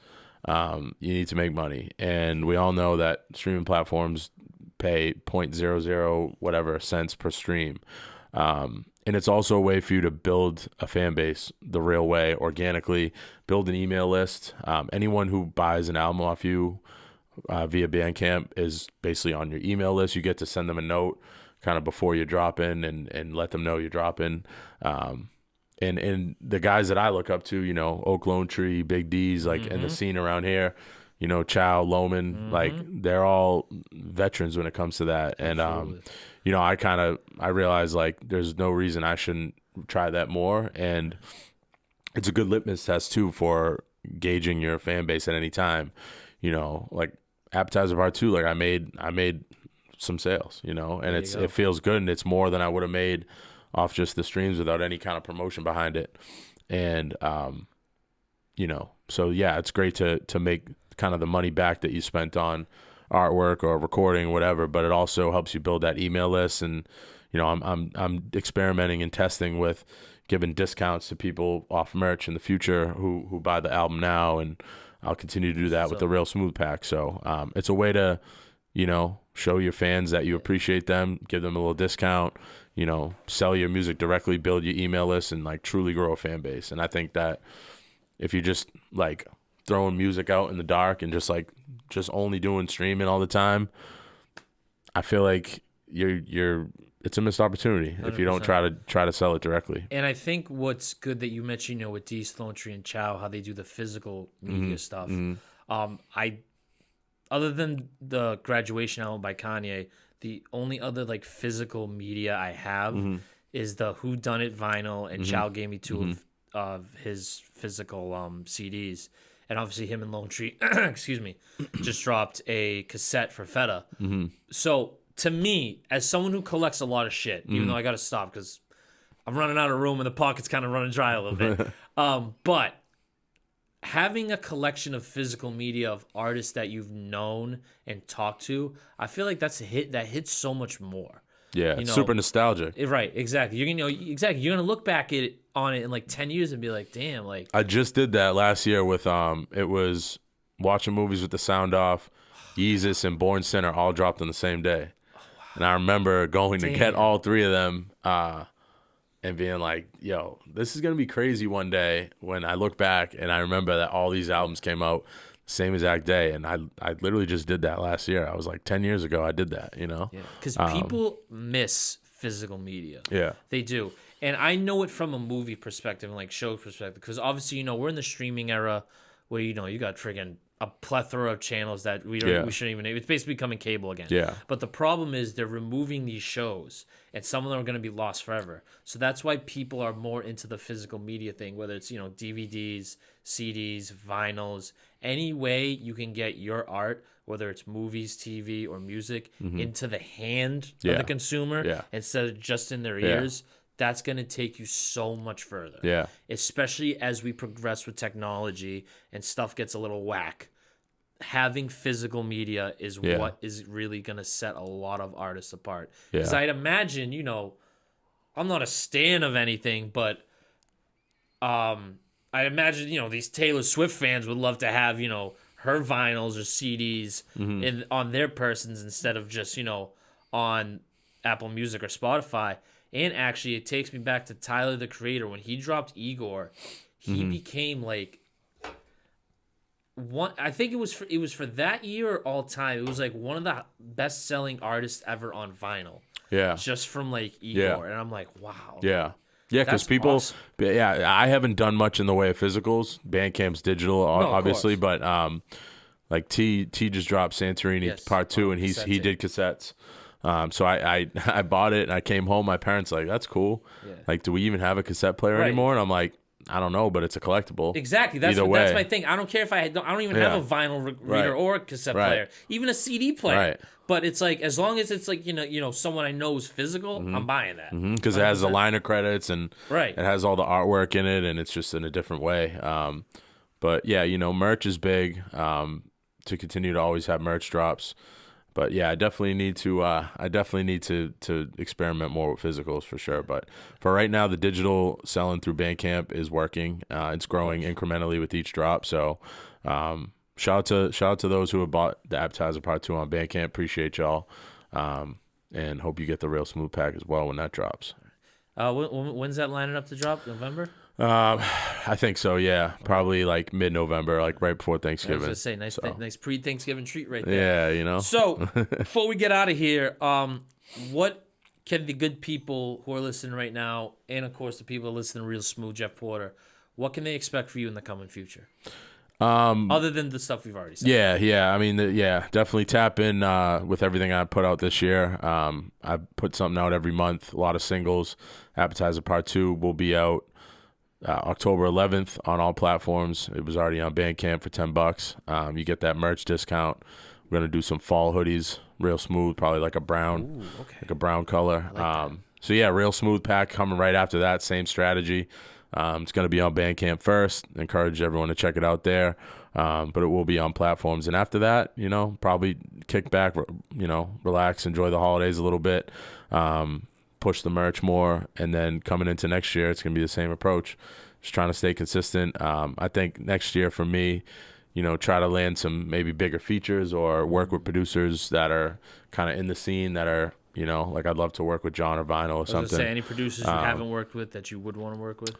you need to make money, and we all know that streaming platforms pay 0.00 whatever cents per stream. And it's also a way for you to build a fan base the real way, organically, build an email list. Anyone who buys an album off you via Bandcamp is basically on your email list. You get to send them a note kind of before you drop in and let them know you're dropping. And the guys that I look up to, you know, Oak Lone Tree, Big D's, like in the scene around here, you know, Chow, Loman, like they're all veterans when it comes to that. And, you know, I realize like there's no reason I shouldn't try that more. And it's a good litmus test too for gauging your fan base at any time. You know, like Appetizer Part 2, like I made some sales, you know, and it feels good, and it's more than I would have made off just the streams without any kind of promotion behind it. And, you know, so yeah, it's great to make kind of the money back that you spent on artwork or recording, whatever, but it also helps you build that email list. And, you know, I'm experimenting and testing with giving discounts to people off merch in the future who buy the album now, and I'll continue to do that with the Real Smooth Pack. So it's a way to, you know, show your fans that you appreciate them, give them a little discount, you know, sell your music directly, build your email list, and like truly grow a fan base. And I think that if you're just like throwing music out in the dark and just only doing streaming all the time, I feel like it's a missed opportunity 100%. If you don't try to sell it directly. And I think what's good that you mentioned, you know, with D's, Lone Tree, and Chow, how they do the physical media stuff. I other than the Graduation album by Kanye, the only other like physical media I have is the Who Done It vinyl, and Chow gave me two of his physical CDs. And obviously him and Lone Tree, excuse me, just dropped a cassette for Feta. So to me, as someone who collects a lot of shit, even though I got to stop because I'm running out of room and the pocket's kind of running dry a little bit. But having a collection of physical media of artists that you've known and talked to, I feel like that's a hit that hits so much more. Yeah, it's super nostalgic. Right, exactly. You're gonna look back on it in like 10 years and be like, damn, like I just did that last year with it was watching movies with the sound off. Yeezus and Born Sinner all dropped on the same day. Oh, wow. And I remember going to get all three of them and being like, yo, this is going to be crazy one day when I look back and I remember that all these albums came out the same exact day. And I literally just did that last year. I was like 10 years ago I did that, you know? Because people miss physical media. Yeah. They do. And I know it from a movie perspective and like show perspective because obviously, we're in the streaming era where, you got friggin' a plethora of channels that we shouldn't even name. It's basically becoming cable again. Yeah. But the problem is they're removing these shows and some of them are going to be lost forever. So that's why people are more into the physical media thing, whether it's, DVDs, CDs, vinyls, any way you can get your art, whether it's movies, TV, or music, into the hand of the consumer instead of just in their ears. That's going to take you so much further. Yeah. Especially as we progress with technology and stuff gets a little whack. Having physical media is what is really going to set a lot of artists apart. Because I'd imagine, I'm not a stan of anything, but I'd imagine, these Taylor Swift fans would love to have, her vinyls or CDs on their persons instead of just, on Apple Music or Spotify. And actually, it takes me back to Tyler, the Creator. When he dropped Igor, he became like one. I think it was for that year or all time. It was like one of the best selling artists ever on vinyl. Yeah, just from like Igor, and I'm like, wow. Yeah, because people. Awesome. I haven't done much in the way of physicals. Bandcamp's digital, obviously, but like T just dropped Santorini Part 2, and he did cassettes. So I bought it and I came home. My parents like, that's cool. Yeah. Like, do we even have a cassette player anymore? And I'm like, I don't know, but it's a collectible. Exactly. That's my thing. I don't care if I don't even have a vinyl reader or a cassette player, even a CD player. Right. But it's like, as long as it's like, someone I know is physical, I'm buying that. Because it has the liner credits and it has all the artwork in it and it's just in a different way. But yeah, merch is big, to continue to always have merch drops. But yeah, I definitely need to experiment more with physicals for sure. But for right now, the digital selling through Bandcamp is working. It's growing incrementally with each drop. So shout out to those who have bought the Appetizer Part 2 on Bandcamp. Appreciate y'all, and hope you get the Real Smooth pack as well when that drops. When's that lining up to drop? November? I think so. Yeah, probably like mid-November, like right before Thanksgiving. I was gonna say, nice pre-Thanksgiving treat right there. Yeah, So before we get out of here, what can the good people who are listening right now, and of course the people who are listening to Real Smooth, Jeff Porter, what can they expect for you in the coming future? Other than the stuff we've already said. Yeah. I mean, definitely tap in with everything I put out this year. I put something out every month, a lot of singles. Appetizer Part 2 will be out October 11th on all platforms. It was already on Bandcamp for $10. You get that merch discount. We're gonna do some fall hoodies, Real Smooth, probably like a brown, like a brown color. So yeah, Real Smooth pack coming right after that. Same strategy. It's gonna be on Bandcamp first. Encourage everyone to check it out there. But it will be on platforms, and after that, probably kick back, relax, enjoy the holidays a little bit. Push the merch more, and then coming into next year, it's gonna be the same approach. Just trying to stay consistent. I think next year for me, try to land some maybe bigger features or work with producers that are kind of in the scene that are, like I'd love to work with John or Vinyl or something. Say any producers you haven't worked with that you would want to work with?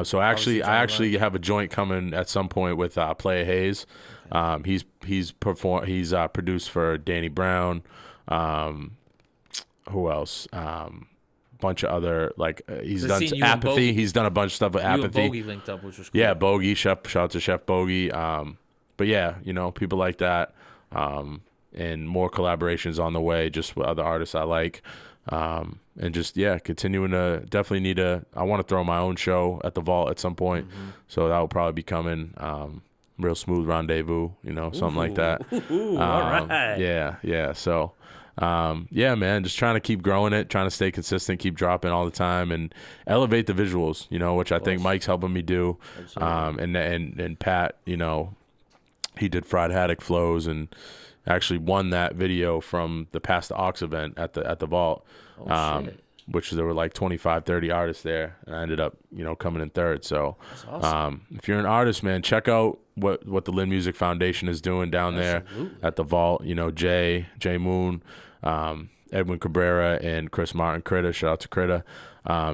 So I actually have a joint coming at some point with Playa Hayes. Okay. He's produced for Danny Brown. Who else? Bunch of other he's done Apathy. He's done a bunch of stuff with Apathy. You and Bogey linked up, which was cool. Yeah, Bogey. Shout out to Chef Bogey. But yeah, people like that, and more collaborations on the way, just with other artists I like, and just continuing to I want to throw my own show at the Vault at some point, so that will probably be coming. Real Smooth Rendezvous, something like that. All right. Yeah. So. Yeah, man, just trying to keep growing it, trying to stay consistent, keep dropping all the time, and elevate the visuals, which I think Mike's helping me do. And Pat, he did Fried Haddock flows and actually won that video from the Past the Aux event at the Vault. Shit. Which there were like 25, 30 artists there, and I ended up, coming in third. So, That's awesome. If you're an artist, man, check out what the Lynn Music Foundation is doing down there at the Vault. Jay Moon, Edwin Cabrera, and Chris Martin Critta. Shout out to Critta.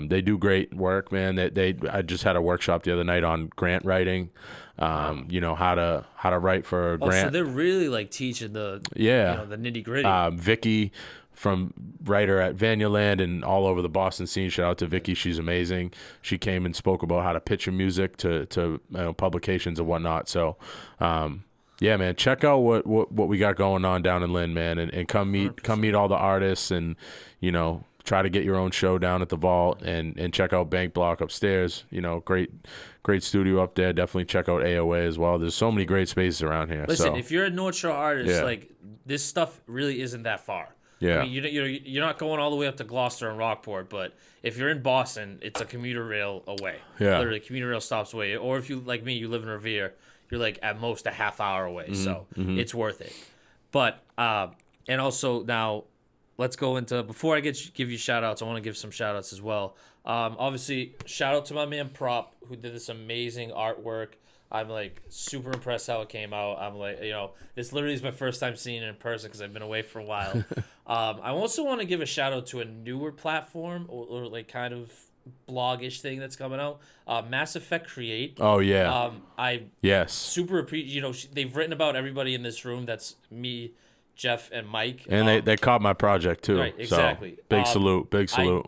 They do great work, man. I just had a workshop the other night on grant writing. How to write for a grant. So they're really like teaching the the nitty gritty. Vicky, from writer at Vanyaland and all over the Boston scene. Shout out to Vicky. She's amazing. She came and spoke about how to pitch your music to publications and whatnot. So, yeah, man, check out what we got going on down in Lynn, man, and come meet all the artists and, try to get your own show down at the Vault and check out Bank Block upstairs. Great studio up there. Definitely check out AOA as well. There's so many great spaces around here. Listen, if you're a North Shore artist, like this stuff really isn't that far. Yeah. I mean, you're not going all the way up to Gloucester and Rockport, but if you're in Boston, it's a commuter rail away. Yeah. Literally, commuter rail stops away. Or if you, like me, you live in Revere, you're like at most a half hour away. So it's worth it. But, and also now, let's go into, before I give you shout outs, I want to give some shout outs as well. Obviously, shout out to my man Prop, who did this amazing artwork. I'm like super impressed how it came out. I'm like, this literally is my first time seeing it in person because I've been away for a while. I also want to give a shout out to a newer platform or like kind of blog-ish thing that's coming out. Mass Effect Create. Oh yeah. Yes. Super appreciate. They've written about everybody in this room. That's me, Jeff, and Mike. And they caught my project too. Right. Exactly. So, big salute.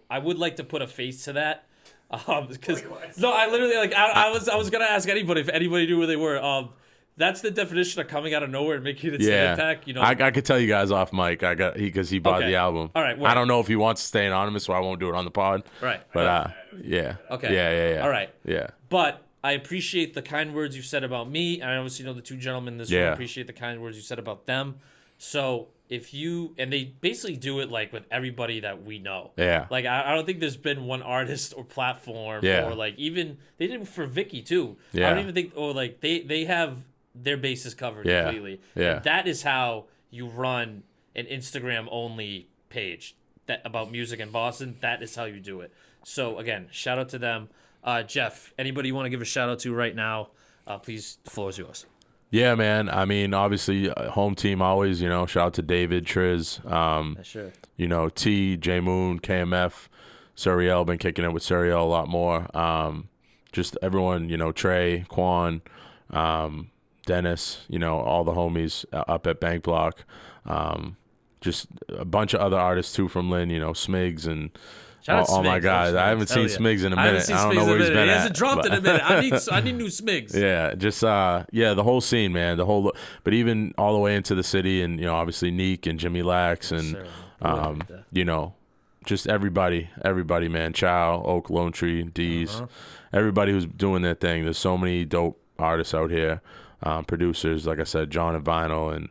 I would like to put a face to that. Because I literally I was gonna ask anybody if anybody knew where they were. That's the definition of coming out of nowhere and making it an attack. I could tell you guys off mic. Because he bought the album. All right. I don't know if he wants to stay anonymous, so I won't do it on the pod. Right. But yeah. Okay. Yeah. All right. Yeah. But I appreciate the kind words you said about me, and I obviously know the two gentlemen in this room appreciate the kind words you said about them. So and they basically do it like with everybody that we know. Yeah. Like I don't think there's been one artist or platform or like even they did it for Vicky too. Yeah. I don't even think like they have their bases covered completely. Yeah. And that is how you run an Instagram only page about music in Boston. That is how you do it. So again, shout out to them. Jeff, anybody you want to give a shout out to right now? Please, the floor is yours. Yeah, man. I mean, obviously, home team always, shout out to David, Triz, Sure. T, J Moon, KMF, Suriel, been kicking it with Suriel a lot more. Just everyone, Trey, Quan, Dennis, all the homies up at Bank Block. Just a bunch of other artists, too, from Lynn, Smigs and all my guys. I haven't seen Smigs in a minute. I don't know where he's been at. He hasn't dropped in a minute. I need new Smigs. Yeah, just the whole scene, man. But even all the way into the city, and obviously Neek and Jimmy Lax, and just everybody, man. Chow, Oak, Lone Tree, D's, everybody who's doing their thing. There's so many dope artists out here, producers, like I said, John and Vinyl, and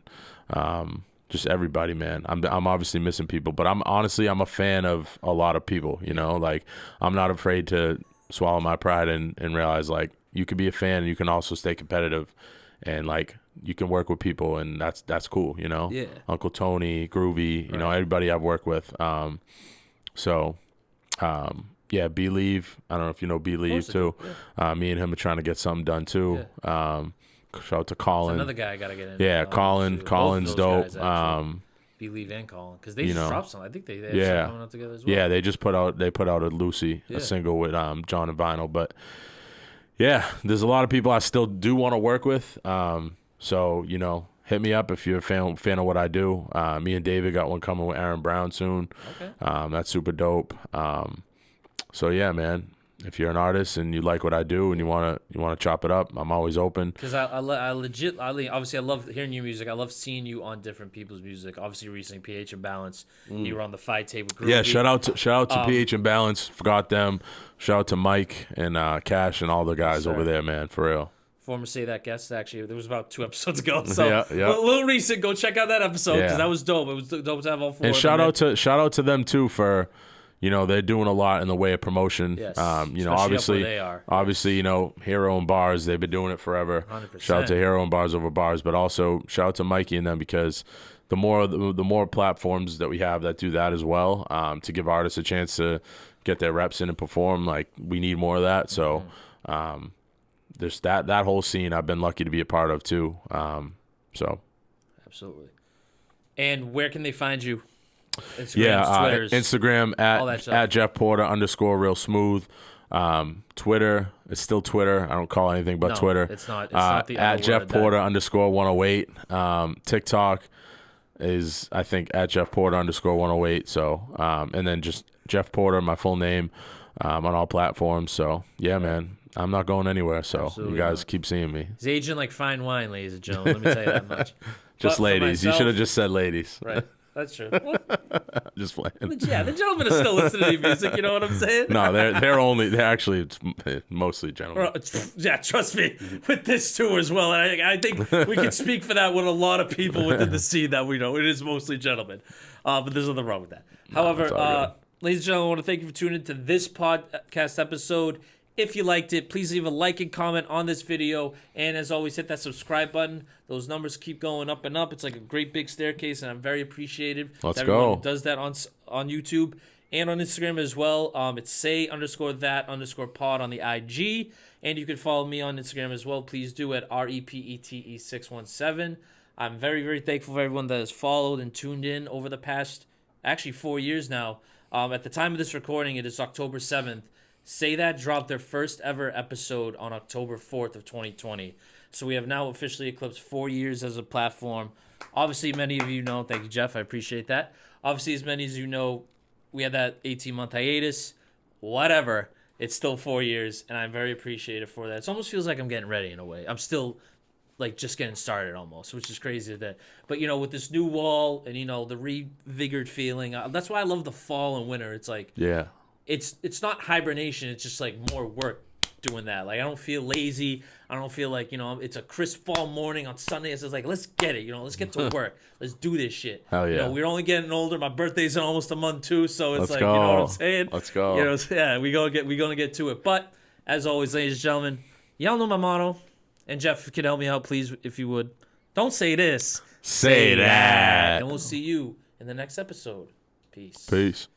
just everybody, man. I'm obviously missing people, but I'm a fan of a lot of people, like I'm not afraid to swallow my pride and realize like you can be a fan and you can also stay competitive and like you can work with people and that's cool, Yeah. Uncle Tony, Groovy, everybody I've worked with. Believe. I don't know if you know Believe too. Yeah. Me and him are trying to get something done too. Yeah. Shout out to Colin. That's another guy I gotta get in. Yeah, Colin's dope. Guys, Believe and Colin, because they just dropped something. I think they have something coming out together as well. Yeah, they put out a Lucy, a single with John and Vinyl. But yeah, there's a lot of people I still do want to work with. So hit me up if you're a fan of what I do. Me and David got one coming with Aaron Brown soon. Okay. That's super dope. So yeah, man. If you're an artist and you like what I do and you wanna chop it up, I'm always open. Because I obviously I love hearing your music. I love seeing you on different people's music. Obviously, recently PH and Balance, you were on the Fight Tape with Groovy. Yeah, shout out to PH and Balance. Forgot them. Shout out to Mike and Cash and all the guys over there, man. For real. former Say That guest. Actually, it was about 2 episodes ago. So Yeah. a little recent. Go check out that episode because Yeah. that was dope. It was dope to have all 4 And of shout them out to them too for, they're doing a lot in the way of promotion. Yes. Especially Especially up where they are. Obviously, Hero and Bars, they've been doing it forever. 100%. Shout out to Hero and Bars Over Bars, but also shout out to Mikey and them because the more platforms that we have that do that as well, to give artists a chance to get their reps in and perform, like we need more of that. So there's that whole scene I've been lucky to be a part of too. So absolutely. And where can they find you? Instagram, Twitters, Instagram at Jeff Porter _real smooth. Twitter, it's still Twitter. I don't call it anything but Twitter. It's not the at Jeff Porter _108. TikTok is, I think, at Jeff Porter _108. So, and then just Jeff Porter, my full name, on all platforms. So, yeah, man, I'm not going anywhere. So, absolutely, you guys keep seeing me. He's aging like fine wine, ladies and gentlemen. Let me tell you that much. Just ladies. You should have just said ladies. Right. That's true. Just playing. Yeah, the gentlemen are still listening to music. You know what I'm saying? No, they're actually it's mostly gentlemen. Yeah, trust me, with this too as well. And I think we can speak for that with a lot of people within the scene that we know. It is mostly gentlemen, but there's nothing wrong with that. However, ladies and gentlemen, I want to thank you for tuning into this podcast episode. If you liked it, please leave a like and comment on this video. And as always, hit that subscribe button. Those numbers keep going up and up. It's like a great big staircase, and I'm very appreciative. Let's go. Who does that on YouTube and on Instagram as well. It's say_that_pod on the IG. And you can follow me on Instagram as well. Please do at REPETE617. I'm very, very thankful for everyone that has followed and tuned in over the past, actually 4 years now. At the time of this recording, it is October 7th. Say That dropped their first ever episode on October 4th of 2020. So we have now officially eclipsed 4 years as a platform. Obviously, many of you know, thank you, Jeff, I appreciate that. Obviously, as many as you know, we had that 18-month hiatus. Whatever, it's still 4 years, and I'm very appreciative for that. It almost feels like I'm getting ready in a way. I'm still like just getting started almost, which is crazy that. But with this new wall and the revigored feeling, that's why I love the fall and winter. It's like It's not hibernation. It's just like more work doing that. Like I don't feel lazy. I don't feel like it's a crisp fall morning on Sunday. It's just like let's get it. Let's get to work. Let's do this shit. Hell yeah. We're only getting older. My birthday's in almost a month too. So it's Let's like go. you know what I'm saying. Let's go. Yeah. We gonna get to it. But as always, ladies and gentlemen, y'all know my motto. And Jeff, if you could help me out, please, if you would. Don't say this. Say that. And we'll see you in the next episode. Peace. Peace.